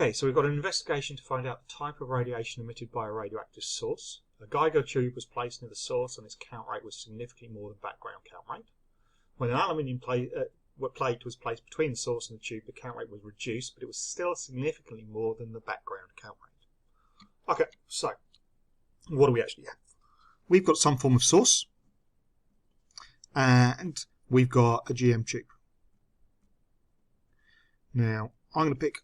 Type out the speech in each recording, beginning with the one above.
Okay, so we've got an investigation to find out the type of radiation emitted by a radioactive source. A Geiger tube was placed near the source and its count rate was significantly more than background count rate. When an aluminium plate was placed between the source and the tube, the count rate was reduced, but it was still significantly more than the background count rate. Okay, so what do we actually have? We've got some form of source and we've got a GM tube. Now, I'm going to pick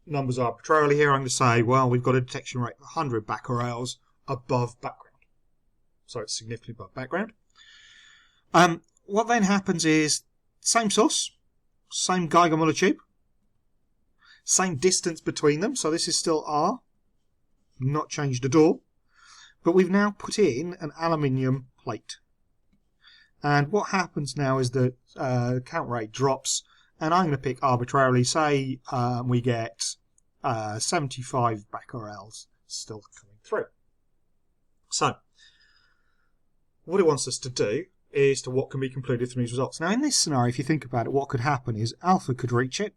numbers arbitrarily here. I'm going to say, well, we've got a detection rate of 100 becquerels above background. So it's significantly above background. What then happens is, same source, same Geiger-Müller tube, same distance between them. So this is still R, not changed at all. But we've now put in an aluminium plate. And what happens now is the count rate drops. And I'm going to pick arbitrarily, say we get 75 becquerels still coming through. So, what it wants us to do is to what can be concluded from these results. Now, in this scenario, if you think about it, what could happen is alpha could reach it,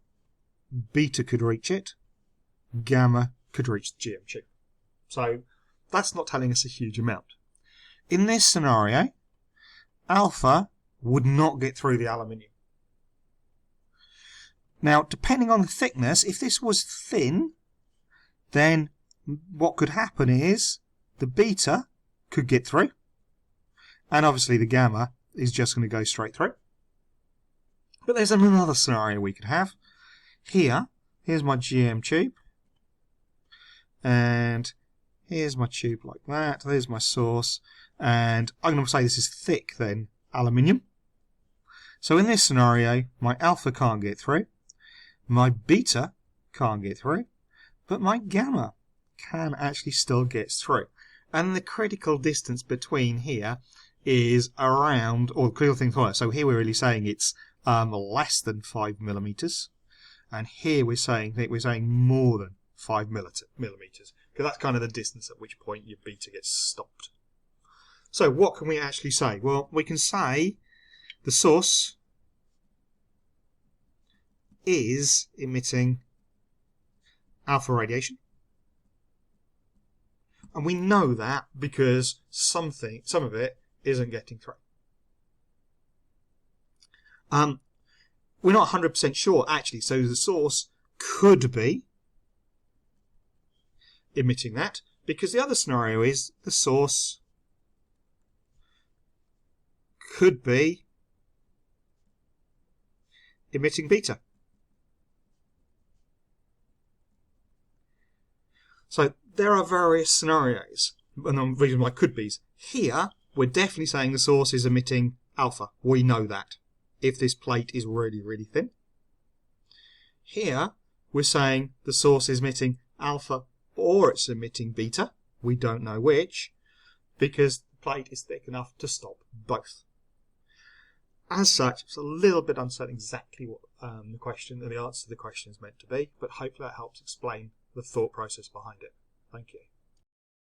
beta could reach it, gamma could reach the GM tube. So, that's not telling us a huge amount. In this scenario, alpha would not get through the aluminium. Now, depending on the thickness, if this was thin, then what could happen is the beta could get through, and obviously the gamma is just going to go straight through. But there's another scenario we could have. Here's my GM tube, and here's my tube like that. There's my source, and I'm going to say this is thick then aluminium. So in this scenario, my alpha can't get through. My beta can't get through, but my gamma can actually still get through. And the critical distance between here is around, or the critical thing for it, so here we're really saying it's less than 5 millimeters, and here we're saying more than 5 millimeters, because that's kind of the distance at which point your beta gets stopped. So what can we actually say? Well, we can say the source is emitting alpha radiation, and we know that because some of it isn't getting through. We're not 100% sure actually, so the source could be emitting that, because the other scenario is the source could be emitting beta. So there are various scenarios, and the reason why could be's. Here, we're definitely saying the source is emitting alpha. We know that, if this plate is really, really thin. Here, we're saying the source is emitting alpha or it's emitting beta. We don't know which, because the plate is thick enough to stop both. As such, it's a little bit uncertain exactly what the answer to the question is meant to be, but hopefully that helps explain the thought process behind it. Thank you.